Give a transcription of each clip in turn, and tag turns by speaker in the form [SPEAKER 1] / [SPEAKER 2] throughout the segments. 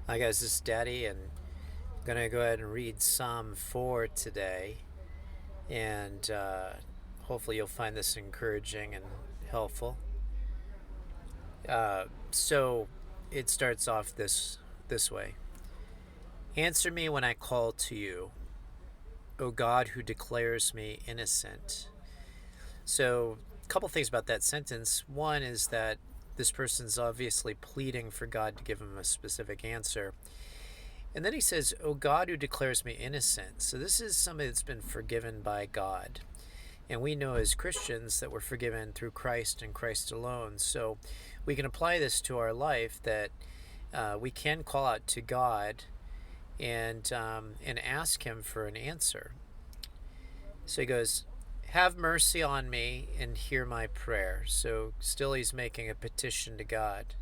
[SPEAKER 1] Hi guys, this is Daddy, and I'm gonna go ahead and read Psalm 4 today, and hopefully you'll find this encouraging and helpful. So it starts off this way: Answer me when I call to you, O God, who declares me innocent. So a couple things about that sentence. One is that this person's obviously pleading for God to give him a specific answer. And then he says, "O God who declares me innocent." So this is somebody that's been forgiven by God. And we know as Christians that we're forgiven through Christ and Christ alone. So we can apply this to our life, that we can call out to God and ask Him for an answer. So he goes, "Have mercy on me and hear my prayer." So still he's making a petition to God.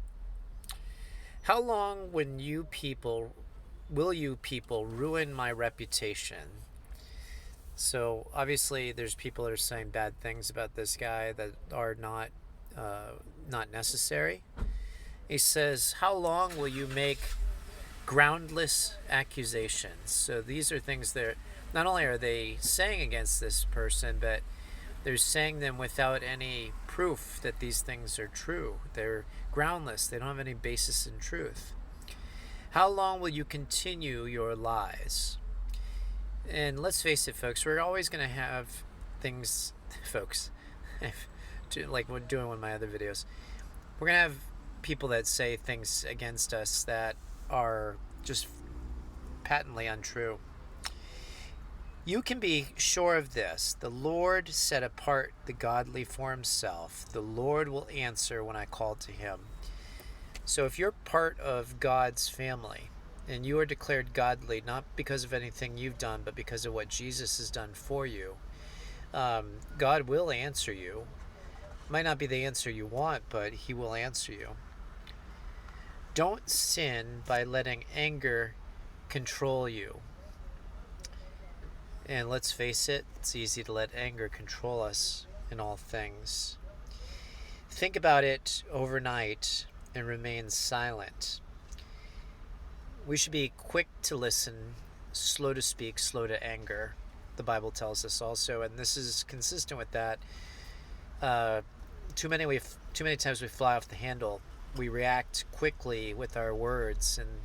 [SPEAKER 1] "How long will you people ruin my reputation?" So obviously, there's people that are saying bad things about this guy that are not necessary. He says, "How long will you make groundless accusations?" So these are things that not only are they saying against this person, but they're saying them without any proof that these things are true. They're groundless. They don't have any basis in truth. "How long will you continue your lies?" And let's face it, folks, we're always going to have things, folks, like when doing one of my other videos, we're going to have people that say things against us that are just patently untrue. "You can be sure of this: the Lord set apart the godly for himself. The Lord will answer when I call to him." So if you're part of God's family, and you are declared godly not because of anything you've done, but because of what Jesus has done for you, God will answer you. Might not be the answer you want, but He will answer you. "Don't sin by letting anger control you." And let's face it, it's easy to let anger control us in all things. "Think about it overnight and remain silent." We should be quick to listen, slow to speak, slow to anger. The Bible tells us also, and this is consistent with that. Too many times we fly off the handle. We react quickly with our words, and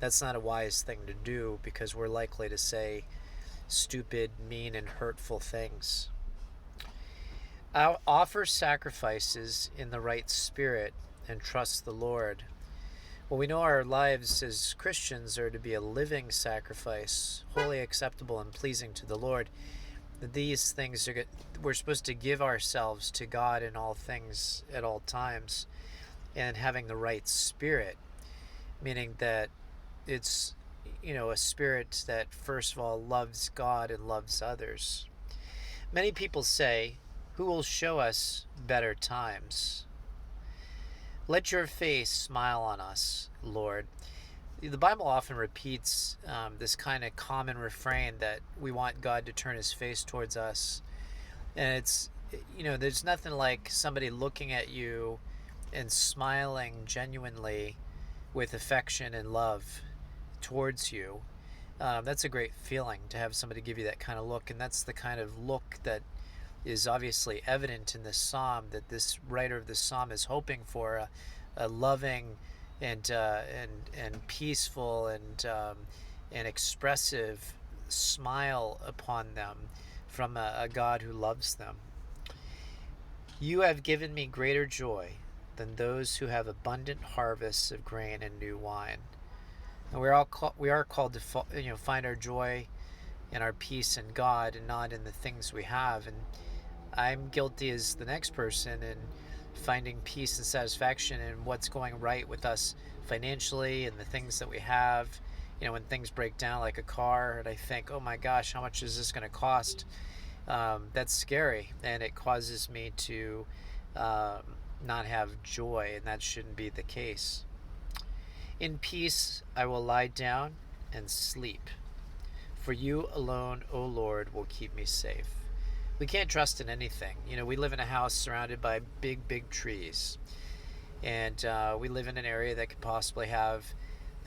[SPEAKER 1] that's not a wise thing to do, because we're likely to say stupid, mean, and hurtful things. "I'll offer sacrifices in the right spirit and trust the Lord." Well, we know our lives as Christians are to be a living sacrifice, wholly acceptable and pleasing to the Lord. These things are good. We're supposed to give ourselves to God in all things at all times, and having the right spirit, meaning that it's a spirit that first of all loves God and loves others. Many people say, "Who will show us better times?" Let your face smile on us, Lord. The Bible often repeats this kind of common refrain that we want God to turn his face towards us. And there's nothing like somebody looking at you and smiling genuinely with affection and love towards you. That's a great feeling to have somebody give you that kind of look. And that's the kind of look that is obviously evident in this psalm, that this writer of this psalm is hoping for a loving and peaceful and expressive smile upon them from a God who loves them. "You have given me greater joy than those who have abundant harvests of grain and new wine." And we are called to find our joy and our peace in God and not in the things we have. And I'm guilty as the next person in finding peace and satisfaction in what's going right with us financially and the things that we have. When things break down like a car, and I think, oh my gosh, how much is this going to cost? That's scary, and it causes me to not have joy, and that shouldn't be the case. "In peace I will lie down and sleep, for you alone, O Lord, will keep me safe." We can't trust in anything. We live in a house surrounded by big, big trees. And we live in an area that could possibly have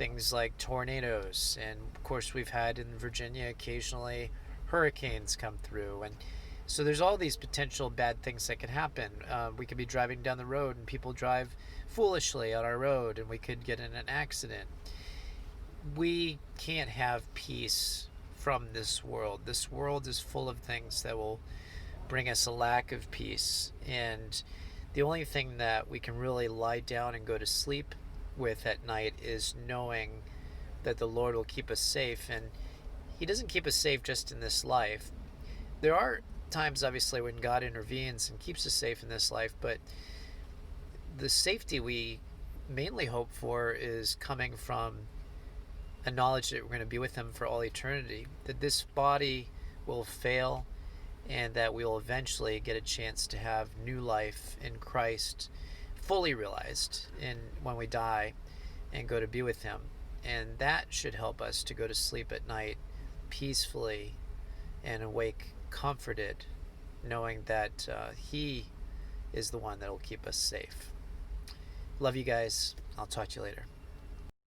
[SPEAKER 1] things like tornadoes, and of course we've had in Virginia occasionally hurricanes come through, and so there's all these potential bad things that could happen. We could be driving down the road and people drive foolishly on our road and we could get in an accident. We can't have peace from this world. This world is full of things that will bring us a lack of peace, and the only thing that we can really lie down and go to sleep with at night is knowing that the Lord will keep us safe. And He doesn't keep us safe just in this life. There are times, obviously, when God intervenes and keeps us safe in this life, but the safety we mainly hope for is coming from a knowledge that we're going to be with Him for all eternity, that this body will fail and that we'll eventually get a chance to have new life in Christ, fully realized in when we die and go to be with Him. And that should help us to go to sleep at night peacefully and awake comforted, knowing that He is the one that will keep us safe. Love you guys. I'll talk to you later.